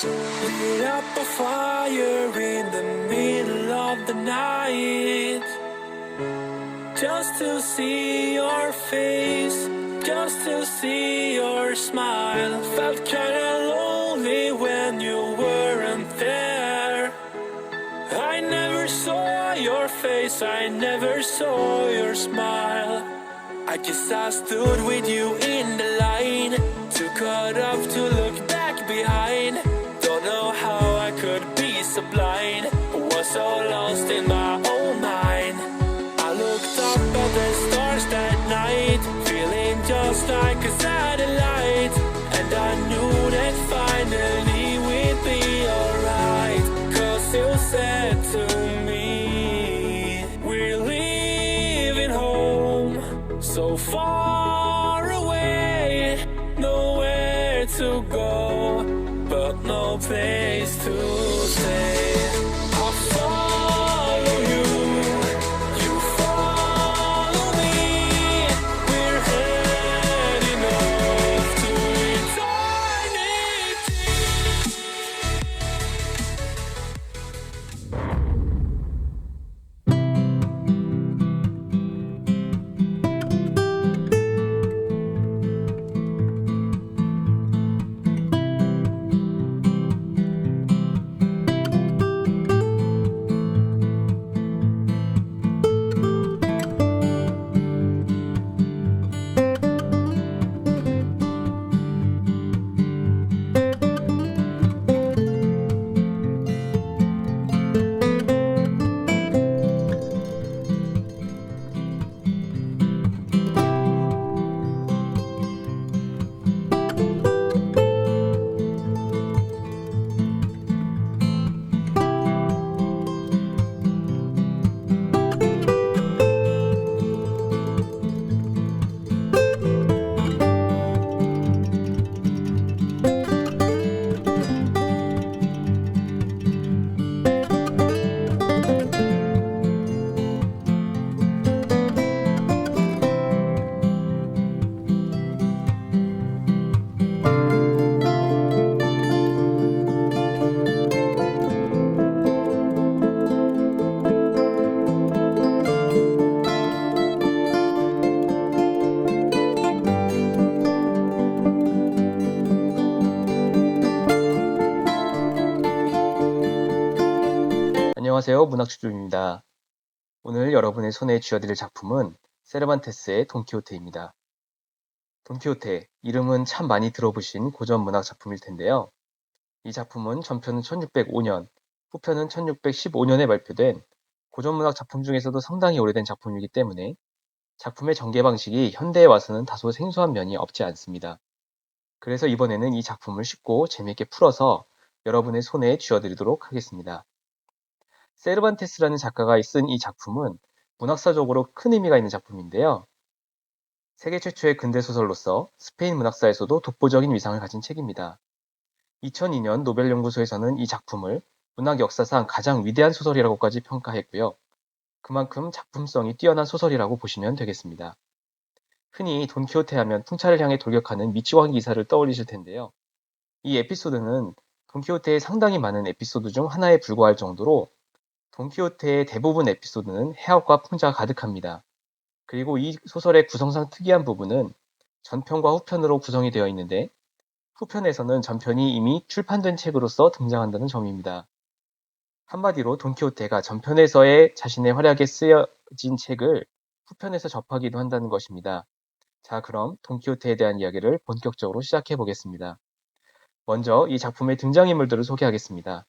Lit up a fire in the middle of the night, just to see your face, just to see your smile. Felt kinda lonely when you weren't there. I never saw your face, I never saw your smile. I guess I stood with you in the line, too caught up to look back behind. Don't know how I could be so blind, was so lost in my own mind. I looked up at the stars that night, feeling just like a satellite, and I knew that finally we'd be alright. Cause you said to me, we're leaving home, so far away, nowhere to go, but no place to stay. I'll follow you, you follow me, we're heading off to eternity. 안녕하세요. 문학추조입니다. 오늘 여러분의 손에 쥐어드릴 작품은 세르반테스의 돈키호테입니다. 돈키호테, 이름은 참 많이 들어보신 고전 문학 작품일 텐데요. 이 작품은 전편은 1605년, 후편은 1615년에 발표된 고전 문학 작품 중에서도 상당히 오래된 작품이기 때문에 작품의 전개 방식이 현대에 와서는 다소 생소한 면이 없지 않습니다. 그래서 이번에는 이 작품을 쉽고 재미있게 풀어서 여러분의 손에 쥐어드리도록 하겠습니다. 세르반테스라는 작가가 쓴 이 작품은 문학사적으로 큰 의미가 있는 작품인데요. 세계 최초의 근대 소설로서 스페인 문학사에서도 독보적인 위상을 가진 책입니다. 2002년 노벨연구소에서는 이 작품을 문학 역사상 가장 위대한 소설이라고까지 평가했고요. 그만큼 작품성이 뛰어난 소설이라고 보시면 되겠습니다. 흔히 돈키호테 하면 풍차를 향해 돌격하는 미치광이 기사를 떠올리실 텐데요. 이 에피소드는 돈키호테의 상당히 많은 에피소드 중 하나에 불과할 정도로 돈키호테의 대부분 에피소드는 해악과 풍자가 가득합니다. 그리고 이 소설의 구성상 특이한 부분은 전편과 후편으로 구성이 되어 있는데 후편에서는 전편이 이미 출판된 책으로서 등장한다는 점입니다. 한마디로 돈키호테가 전편에서의 자신의 활약에 쓰여진 책을 후편에서 접하기도 한다는 것입니다. 자, 그럼 돈키호테에 대한 이야기를 본격적으로 시작해 보겠습니다. 먼저 이 작품의 등장인물들을 소개하겠습니다.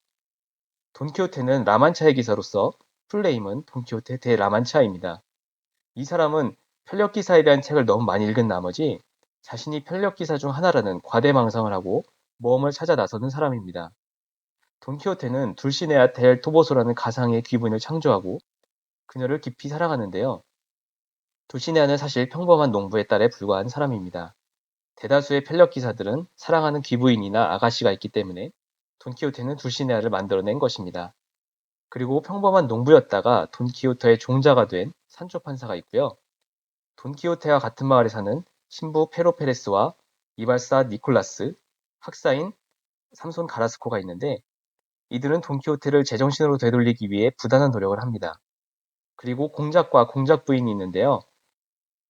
돈키호테는 라만차의 기사로서 풀네임은 돈키호테 대 라만차입니다. 이 사람은 편력기사에 대한 책을 너무 많이 읽은 나머지 자신이 편력기사 중 하나라는 과대망상을 하고 모험을 찾아 나서는 사람입니다. 돈키호테는 둘시네아 델 토보소라는 가상의 귀분을 창조하고 그녀를 깊이 사랑하는데요. 둘시네아는 사실 평범한 농부의 딸에 불과한 사람입니다. 대다수의 편력기사들은 사랑하는 귀부인이나 아가씨가 있기 때문에 돈키호테는 둘시네아를 만들어낸 것입니다. 그리고 평범한 농부였다가 돈키호테의 종자가 된 산초 판사가 있고요. 돈키호테와 같은 마을에 사는 신부 페로페레스와 이발사 니콜라스, 학사인 삼손 가라스코가 있는데 이들은 돈키호테를 제정신으로 되돌리기 위해 부단한 노력을 합니다. 그리고 공작과 공작 부인이 있는데요.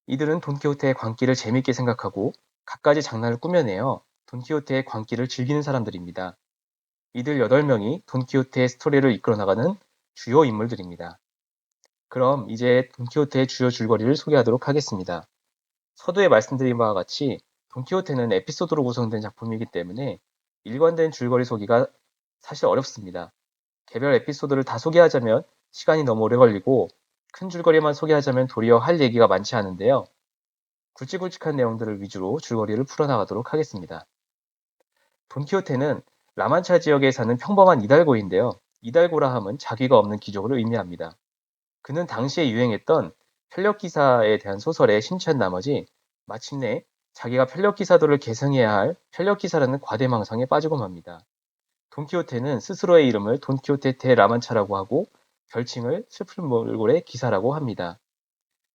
이들은 돈키호테의 광기를 재밌게 생각하고 갖가지 장난을 꾸며내어 돈키호테의 광기를 즐기는 사람들입니다. 이들 8명이 돈키호테의 스토리를 이끌어 나가는 주요 인물들입니다. 그럼 이제 돈키호테의 주요 줄거리를 소개하도록 하겠습니다. 서두에 말씀드린 바와 같이 돈키호테는 에피소드로 구성된 작품이기 때문에 일관된 줄거리 소개가 사실 어렵습니다. 개별 에피소드를 다 소개하자면 시간이 너무 오래 걸리고 큰 줄거리만 소개하자면 도리어 할 얘기가 많지 않은데요. 굵직굵직한 내용들을 위주로 줄거리를 풀어나가도록 하겠습니다. 돈키호테는 라만차 지역에 사는 평범한 이달고인데요. 이달고라 함은 자기가 없는 귀족을 의미합니다. 그는 당시에 유행했던 편력기사에 대한 소설에 심취한 나머지 마침내 자기가 편력기사도를 계승해야 할 편력기사라는 과대망상에 빠지고 맙니다. 돈키호테는 스스로의 이름을 돈키호테 데 라만차라고 하고 별칭을 슬픈 몰골의 기사라고 합니다.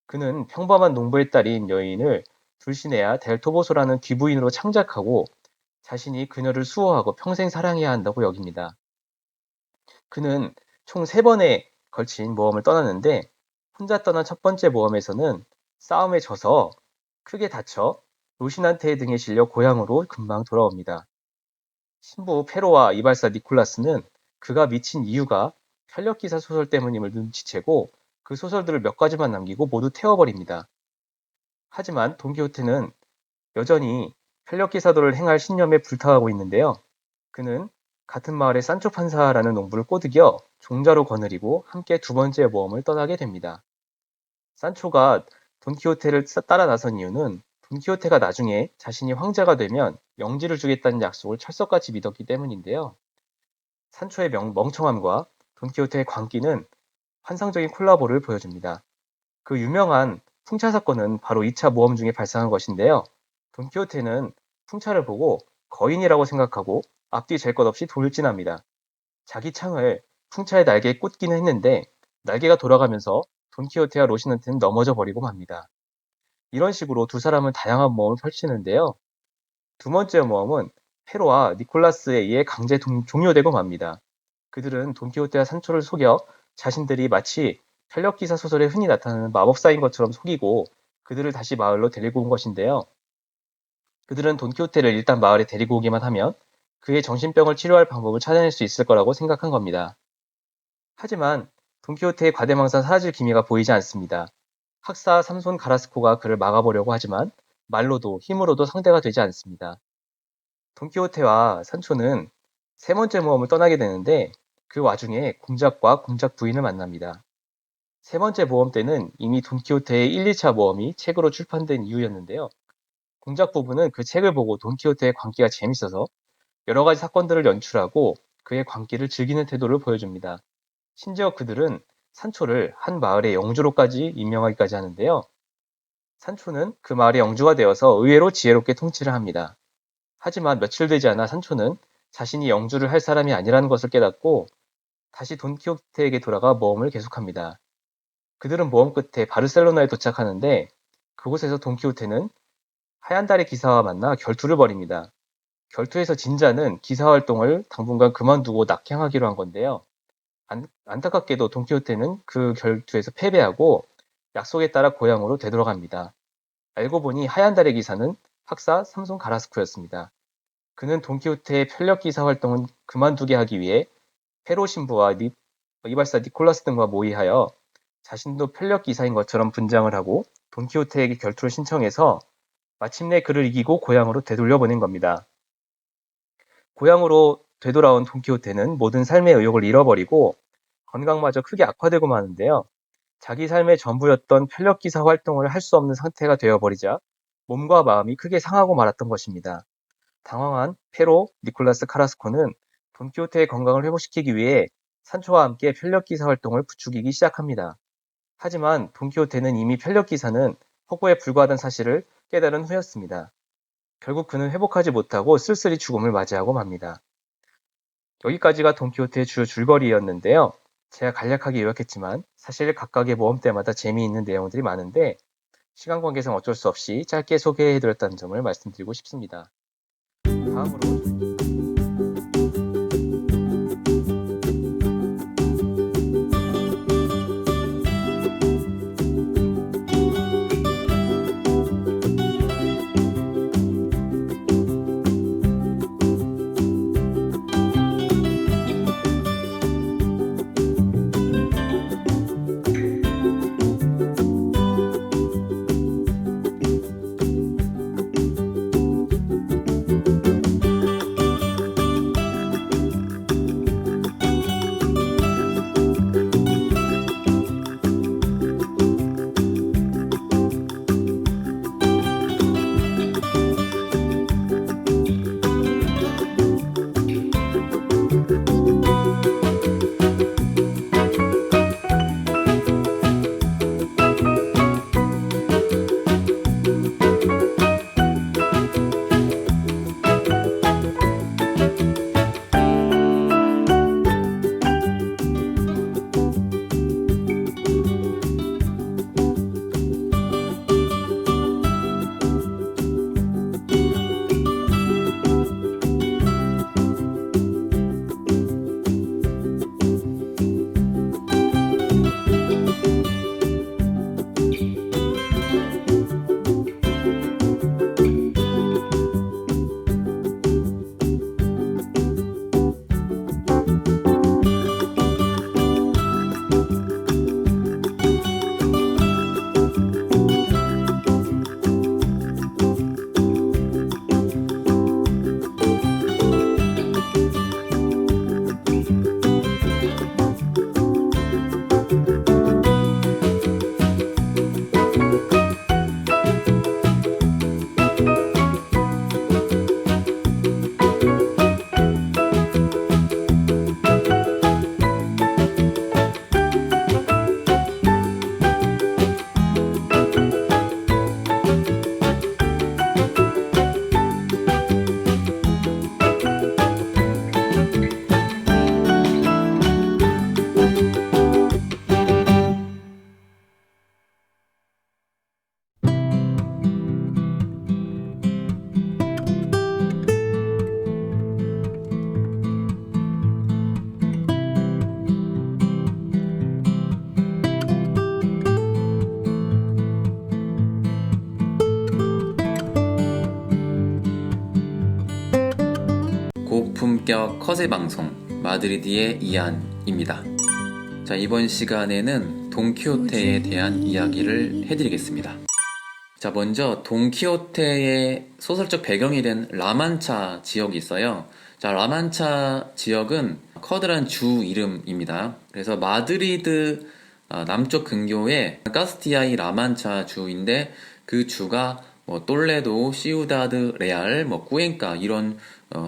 그는 평범한 농부의 딸인 여인을 둘시네아 델 토보소라는 귀부인으로 창작하고 자신이 그녀를 수호하고 평생 사랑해야 한다고 여깁니다. 그는 총 3번에 걸친 모험을 떠났는데 혼자 떠난 첫 번째 모험에서는 싸움에 져서 크게 다쳐 로신한테 등에 실려 고향으로 금방 돌아옵니다. 신부 페로와 이발사 니콜라스는 그가 미친 이유가 편력기사 소설 때문임을 눈치채고 그 소설들을 몇 가지만 남기고 모두 태워버립니다. 하지만 돈키호테는 여전히 편력기사도를 행할 신념에 불타하고 있는데요. 그는 같은 마을의 산초 판사라는 농부를 꼬드겨 종자로 거느리고 함께 두 번째 모험을 떠나게 됩니다. 산초가 돈키호테를 따라 나선 이유는 돈키호테가 나중에 자신이 황제가 되면 영지를 주겠다는 약속을 철석같이 믿었기 때문인데요. 산초의 멍청함과 돈키호테의 광기는 환상적인 콜라보를 보여줍니다. 그 유명한 풍차 사건은 바로 2차 모험 중에 발생한 것인데요. 돈키호테는 풍차를 보고 거인이라고 생각하고 앞뒤 잴 것 없이 돌진합니다. 자기 창을 풍차의 날개에 꽂기는 했는데 날개가 돌아가면서 돈키호테와 로시난테는 넘어져 버리고 맙니다. 이런 식으로 두 사람은 다양한 모험을 펼치는데요. 두 번째 모험은 페로와 니콜라스에 의해 강제 종료되고 맙니다. 그들은 돈키호테와 산초를 속여 자신들이 마치 편력기사 소설에 흔히 나타나는 마법사인 것처럼 속이고 그들을 다시 마을로 데리고 온 것인데요. 그들은 돈키호테를 일단 마을에 데리고 오기만 하면 그의 정신병을 치료할 방법을 찾아낼 수 있을 거라고 생각한 겁니다. 하지만 돈키호테의 과대망상 사라질 기미가 보이지 않습니다. 학사 삼손 가라스코가 그를 막아보려고 하지만 말로도 힘으로도 상대가 되지 않습니다. 돈키호테와 산초는 세 번째 모험을 떠나게 되는데 그 와중에 공작과 공작 부인을 만납니다. 세 번째 모험 때는 이미 돈키호테의 1, 2차 모험이 책으로 출판된 이후였는데요. 공작 부부는 그 책을 보고 돈키호테의 광기가 재밌어서 여러 가지 사건들을 연출하고 그의 광기를 즐기는 태도를 보여줍니다. 심지어 그들은 산초를 한 마을의 영주로까지 임명하기까지 하는데요. 산초는 그 마을의 영주가 되어서 의외로 지혜롭게 통치를 합니다. 하지만 며칠 되지 않아 산초는 자신이 영주를 할 사람이 아니라는 것을 깨닫고 다시 돈키호테에게 돌아가 모험을 계속합니다. 그들은 모험 끝에 바르셀로나에 도착하는데 그곳에서 돈키호테는 하얀 달의 기사와 만나 결투를 벌입니다. 결투에서 진자는 기사 활동을 당분간 그만두고 낙향하기로 한 건데요. 안타깝게도 돈키호테는 그 결투에서 패배하고 약속에 따라 고향으로 되돌아갑니다. 알고 보니 하얀 달의 기사는 학사 삼손 가라스코였습니다. 그는 돈키호테의 편력기사 활동을 그만두게 하기 위해 페로 신부와 이발사 니콜라스 등과 모의하여 자신도 편력기사인 것처럼 분장을 하고 돈키호테에게 결투를 신청해서 마침내 그를 이기고 고향으로 되돌려 보낸 겁니다. 고향으로 되돌아온 돈키호테는 모든 삶의 의욕을 잃어버리고 건강마저 크게 악화되고 마는데요. 자기 삶의 전부였던 편력기사 활동을 할 수 없는 상태가 되어버리자 몸과 마음이 크게 상하고 말았던 것입니다. 당황한 페로 니콜라스 카라스코는 돈키호테의 건강을 회복시키기 위해 산초와 함께 편력기사 활동을 부추기기 시작합니다. 하지만 돈키호테는 이미 편력기사는 허구에 불과하다는 사실을 깨달은 후였습니다. 결국 그는 회복하지 못하고 쓸쓸히 죽음을 맞이하고 맙니다. 여기까지가 돈키호테의 주요 줄거리였는데요. 제가 간략하게 요약했지만 사실 각각의 모험 때마다 재미있는 내용들이 많은데 시간 관계상 어쩔 수 없이 짧게 소개해드렸다는 점을 말씀드리고 싶습니다. 다음으로 고품격 커세 방송 마드리드의 이안입니다. 자, 이번 시간에는 돈키호테에 대한 이야기를 해드리겠습니다. 자, 먼저 돈키호테의 소설적 배경이 된 라만차 지역이 있어요. 자, 라만차 지역은 커다란 주 이름입니다. 그래서 마드리드 남쪽 근교의 카스티아이 라만차 주인데, 그 주가 똘레도, 시우다드 레알, 꾸엔카 이런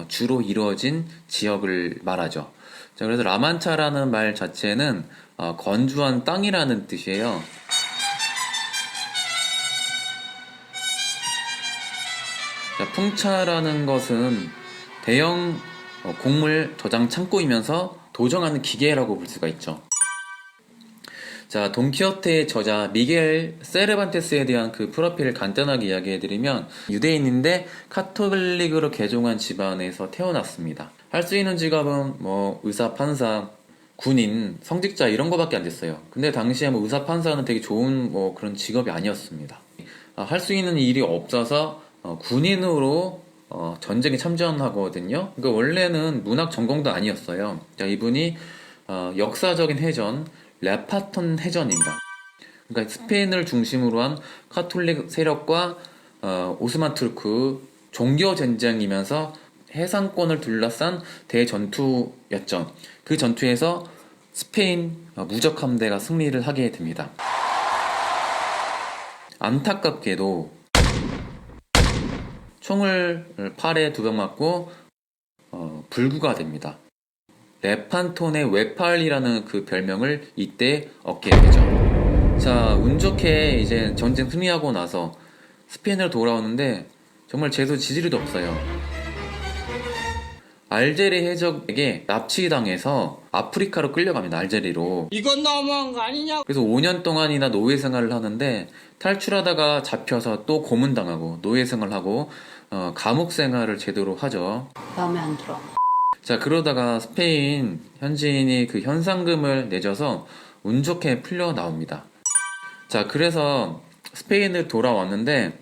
주로 이루어진 지역을 말하죠. 자, 그래서 라만차라는 말 자체는 건조한 땅이라는 뜻이에요. 자, 풍차라는 것은 대형 곡물 저장 창고이면서 도정하는 기계라고 볼 수가 있죠. 자, 돈키호테의 저자 미겔 세르반테스에 대한 그 프로필을 간단하게 이야기해드리면, 유대인인데 카톨릭으로 개종한 집안에서 태어났습니다. 할 수 있는 직업은 의사, 판사, 군인, 성직자 이런 거밖에 안 됐어요. 근데 당시에 의사, 판사는 되게 좋은 그런 직업이 아니었습니다. 할 수 있는 일이 없어서 군인으로 전쟁에 참전하거든요. 그러니까 원래는 문학 전공도 아니었어요. 자, 이분이 역사적인 해전 레파톤 해전입니다. 그러니까 스페인을 중심으로 한 카톨릭 세력과 오스만 투르크 종교 전쟁이면서 해상권을 둘러싼 대전투였죠. 그 전투에서 스페인 무적 함대가 승리를 하게 됩니다. 안타깝게도 총을 팔에 2방 맞고 불구가 됩니다. 레판톤의 외팔이라는 그 별명을 이때 얻게 되죠. 자, 운 좋게 이제 전쟁 승리하고 나서 스페인으로 돌아오는데 정말 재수 지지리도 없어요. 알제리 해적에게 납치당해서 아프리카로 끌려갑니다. 알제리로. 이건 너무한 거 아니냐? 그래서 5년 동안이나 노예 생활을 하는데, 탈출하다가 잡혀서 또 고문당하고 노예 생활하고 감옥 생활을 제대로 하죠. 마음에 안 들어. 자, 그러다가 스페인 현지인이 그 현상금을 내줘서 운 좋게 풀려 나옵니다. 자, 그래서 스페인을 돌아왔는데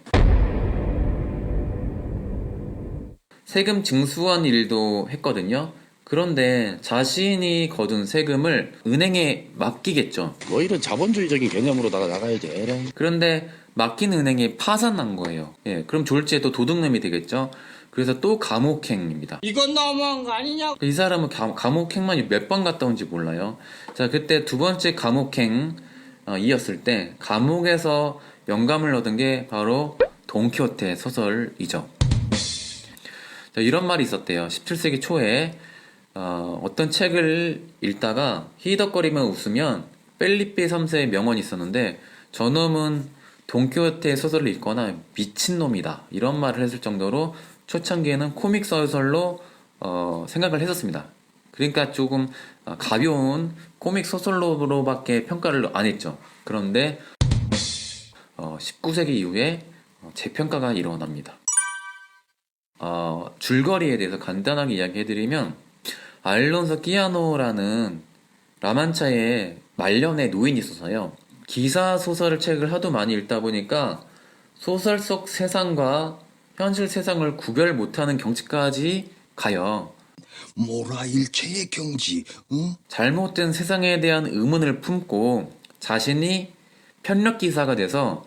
세금 징수한 일도 했거든요. 그런데 자신이 거둔 세금을 은행에 맡기겠죠. 이런 자본주의적인 개념으로다가 나가야지. 에라이. 그런데 맡긴 은행이 파산난 거예요. 예, 그럼 졸지에 또 도둑놈이 되겠죠. 그래서 또 감옥행입니다. 이건 너무한 거 아니냐? 이 사람은 감옥행만 몇 번 갔다 온지 몰라요. 자, 그때 2번째 감옥행 이었을 때 감옥에서 영감을 얻은 게 바로 돈키호테 소설이죠. 자, 이런 말이 있었대요. 17세기 초에 어떤 책을 읽다가 히덕거리며 웃으면 펠리페 3세의 명언이 있었는데, 저놈은 돈키호테 소설을 읽거나 미친놈이다 이런 말을 했을 정도로 초창기에는 코믹 소설로 생각을 했었습니다. 그러니까 조금 가벼운 코믹 소설로밖에 평가를 안 했죠. 그런데 19세기 이후에 재평가가 일어납니다. 줄거리에 대해서 간단하게 이야기해드리면, 알론소 끼아노라는 라만차의 말년의 노인이 있어서요, 기사 소설 책을 하도 많이 읽다 보니까 소설 속 세상과 현실 세상을 구별 못하는 경지까지 가요. 뭐라 일체의 경지, 응? 잘못된 세상에 대한 의문을 품고 자신이 편력 기사가 돼서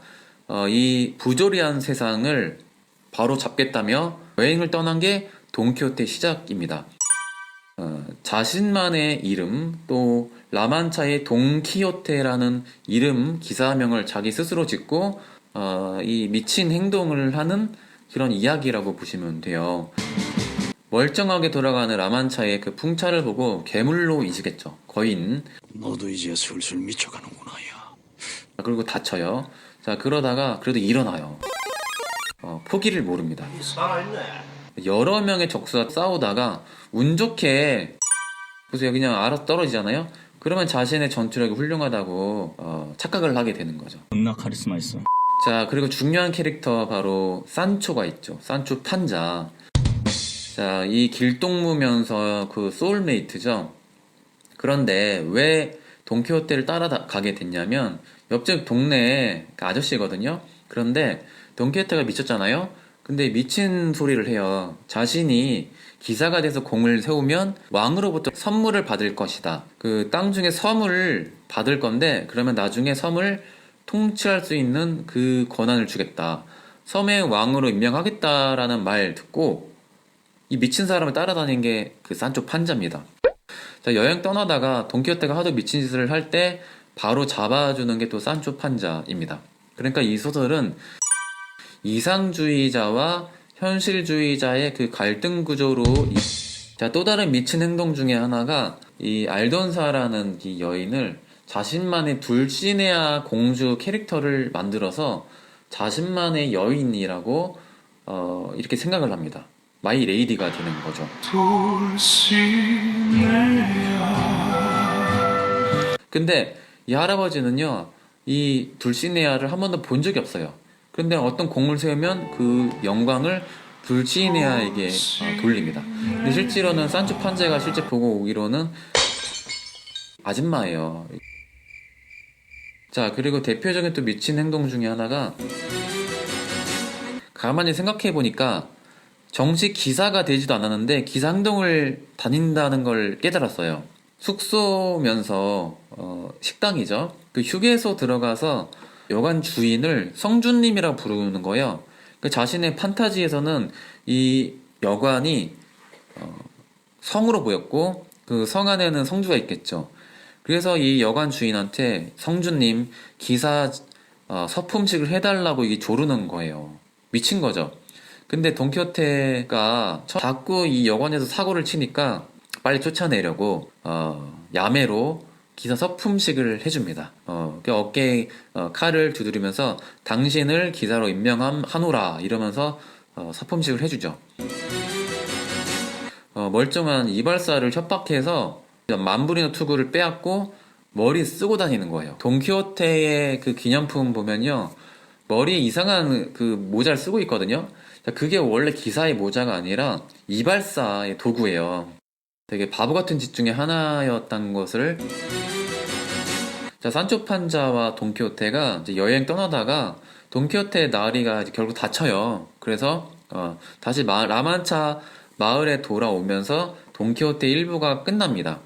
이 부조리한 세상을 바로 잡겠다며 여행을 떠난 게 돈키호테 시작입니다. 자신만의 이름, 또 라만차의 돈키호테라는 이름 기사명을 자기 스스로 짓고 이 미친 행동을 하는 그런 이야기라고 보시면 돼요. 멀쩡하게 돌아가는 라만차의 그 풍차를 보고 괴물로 잊으겠죠. 거인. 너도 이제 슬슬 미쳐가는구나, 야. 그리고 다쳐요. 자, 그러다가 그래도 일어나요. 포기를 모릅니다. 여러 명의 적수와 싸우다가 운 좋게 보세요, 그냥 알아서 떨어지잖아요. 그러면 자신의 전투력이 훌륭하다고 착각을 하게 되는 거죠. 존나 카리스마 있어. 자, 그리고 중요한 캐릭터 바로 산초가 있죠. 산초 판자. 자, 이 길동무면서 그 소울메이트죠. 그런데 왜 돈키호테를 따라가게 됐냐면, 옆집 동네에 아저씨거든요. 그런데 돈키호테가 미쳤잖아요. 근데 미친 소리를 해요. 자신이 기사가 돼서 공을 세우면 왕으로부터 선물을 받을 것이다. 그 땅 중에 섬을 받을 건데 그러면 나중에 섬을 통치할 수 있는 그 권한을 주겠다. 섬의 왕으로 임명하겠다라는 말 듣고 이 미친 사람을 따라다닌 게 그 산초 판자입니다. 자, 여행 떠나다가 돈키호테가 하도 미친 짓을 할 때 바로 잡아주는 게 또 산초 판자입니다. 그러니까 이 소설은 이상주의자와 현실주의자의 그 갈등 구조로 자, 또 다른 미친 행동 중에 하나가 이 알돈사라는 이 여인을 자신만의 둘시네아 공주 캐릭터를 만들어서 자신만의 여인이라고 이렇게 생각을 합니다. 마이 레이디가 되는 거죠. 근데 이 할아버지는요, 이 둘시네아를 한 번도 본 적이 없어요. 근데 어떤 공을 세우면 그 영광을 둘시네아에게 돌립니다. 근데 실제로는 산초 판자가 실제 보고 오기로는 아줌마예요. 자, 그리고 대표적인 또 미친 행동 중에 하나가 가만히 생각해 보니까 정식 기사가 되지도 않았는데 기사 행동을 다닌다는 걸 깨달았어요. 숙소면서 식당이죠. 그 휴게소 들어가서 여관 주인을 성주님이라고 부르는 거예요. 그 자신의 판타지에서는 이 여관이 성으로 보였고 그 성 안에는 성주가 있겠죠. 그래서 이 여관 주인한테 성주님 기사 서품식을 해달라고 이게 조르는 거예요. 미친 거죠. 근데 돈키호테가 자꾸 이 여관에서 사고를 치니까 빨리 쫓아내려고 야매로 기사 서품식을 해줍니다. 어깨에 칼을 두드리면서 당신을 기사로 임명하노라 이러면서 서품식을 해주죠. 멀쩡한 이발사를 협박해서 만불이나 투구를 빼앗고 머리 쓰고 다니는 거예요. 돈키호테의 그 기념품 보면요, 머리에 이상한 그 모자를 쓰고 있거든요. 그게 원래 기사의 모자가 아니라 이발사의 도구예요. 되게 바보 같은 짓 중에 하나였던 것을. 자, 산초 판자와 돈키호테가 이제 여행 떠나다가 돈키호테의 나으리가 이제 결국 다쳐요. 그래서 다시 라만차 마을에 돌아오면서 돈키호테 1부가 끝납니다.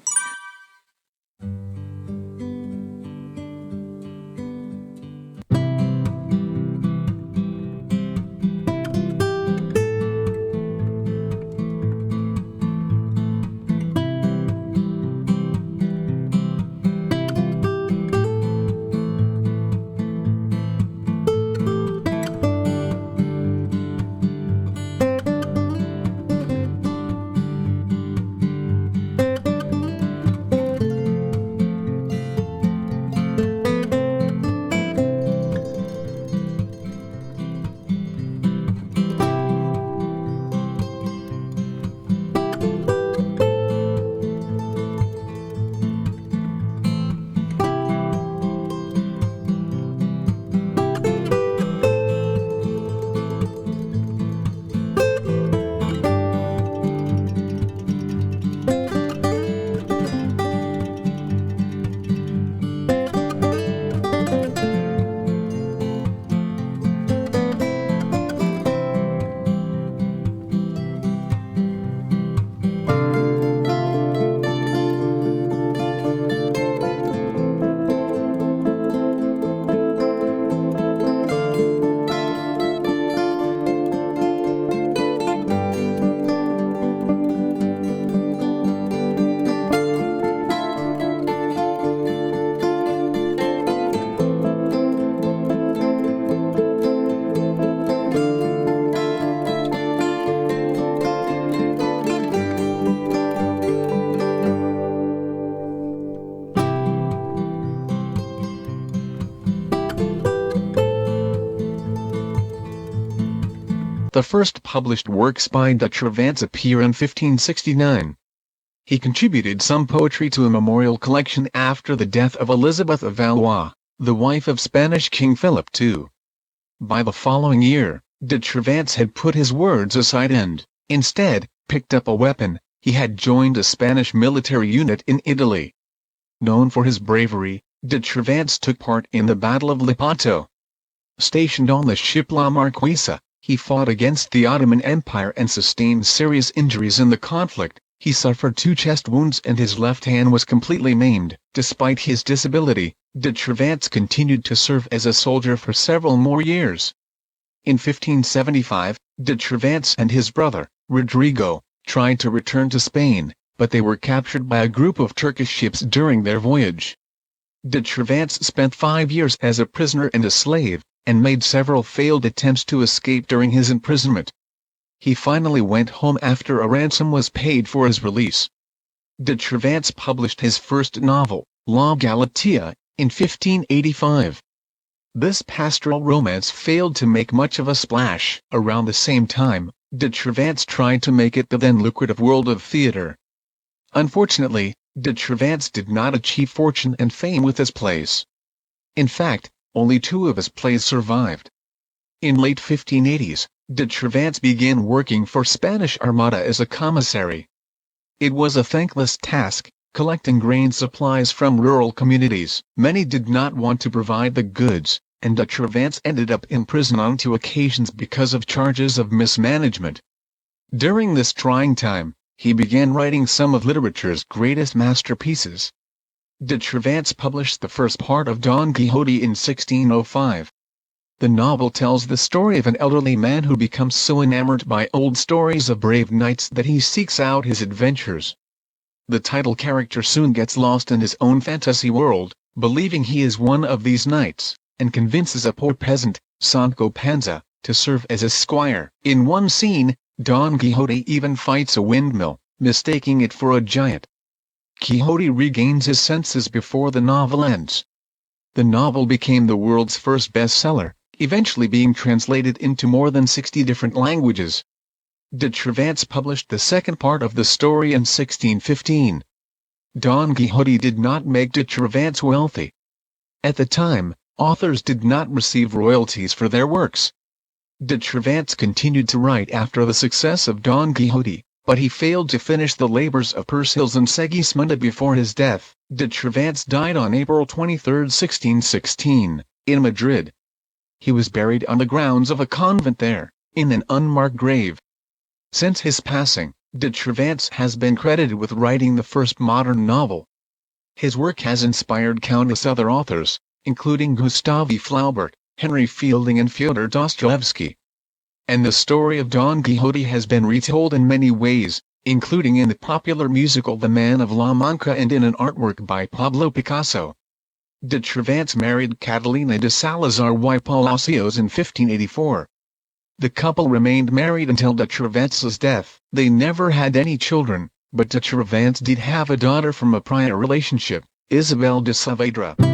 The first published works by de Trevance appear in 1569. He contributed some poetry to a memorial collection after the death of Elizabeth of Valois, the wife of Spanish King Philip II. By the following year, de Trevance had put his words aside and, instead, picked up a weapon. He had joined a Spanish military unit in Italy. Known for his bravery, de Trevance took part in the Battle of Lepanto. Stationed on the ship La Marquesa, He fought against the Ottoman Empire and sustained serious injuries in the conflict. He suffered 2 chest wounds and his left hand was completely maimed. Despite his disability, de Trevance continued to serve as a soldier for several more years. In 1575, de Trevance and his brother, Rodrigo, tried to return to Spain, but they were captured by a group of Turkish ships during their voyage. De Trevance spent 5 years as a prisoner and a slave, and made several failed attempts to escape during his imprisonment. He finally went home after a ransom was paid for his release. De Trevance published his first novel, La Galatea, in 1585. This pastoral romance failed to make much of a splash. Around the same time, de Trevance tried to make it the then lucrative world of theater. Unfortunately, de Trevance did not achieve fortune and fame with his plays. In fact, only 2 of his plays survived. In late 1580s, de Trevance began working for Spanish Armada as a commissary. It was a thankless task, collecting grain supplies from rural communities. Many did not want to provide the goods, and de Trevance ended up in prison on 2 occasions because of charges of mismanagement. During this trying time, he began writing some of literature's greatest masterpieces. De Trevance published the first part of Don Quixote in 1605. The novel tells the story of an elderly man who becomes so enamored by old stories of brave knights that he seeks out his adventures. The title character soon gets lost in his own fantasy world, believing he is one of these knights, and convinces a poor peasant, Sancho Panza, to serve as a squire. In one scene, Don Quixote even fights a windmill, mistaking it for a giant. Quixote regains his senses before the novel ends. The novel became the world's first bestseller, eventually being translated into more than 60 different languages. De Trevance published the second part of the story in 1615. Don Quixote did not make de Trevance wealthy. At the time, authors did not receive royalties for their works. De Trevance continued to write after the success of Don Quixote, but he failed to finish the labors of Persiles and Segismunda before his death. De Trevance died on April 23, 1616, in Madrid. He was buried on the grounds of a convent there, in an unmarked grave. Since his passing, de Trevance has been credited with writing the first modern novel. His work has inspired countless other authors, including Gustave Flaubert, Henry Fielding and Fyodor Dostoevsky. And the story of Don Quixote has been retold in many ways, including in the popular musical The Man of La Mancha and in an artwork by Pablo Picasso. De Trevance married Catalina de Salazar y Palacios in 1584. The couple remained married until de Trevance's death. They never had any children, but de Trevance did have a daughter from a prior relationship, Isabel de Saavedra.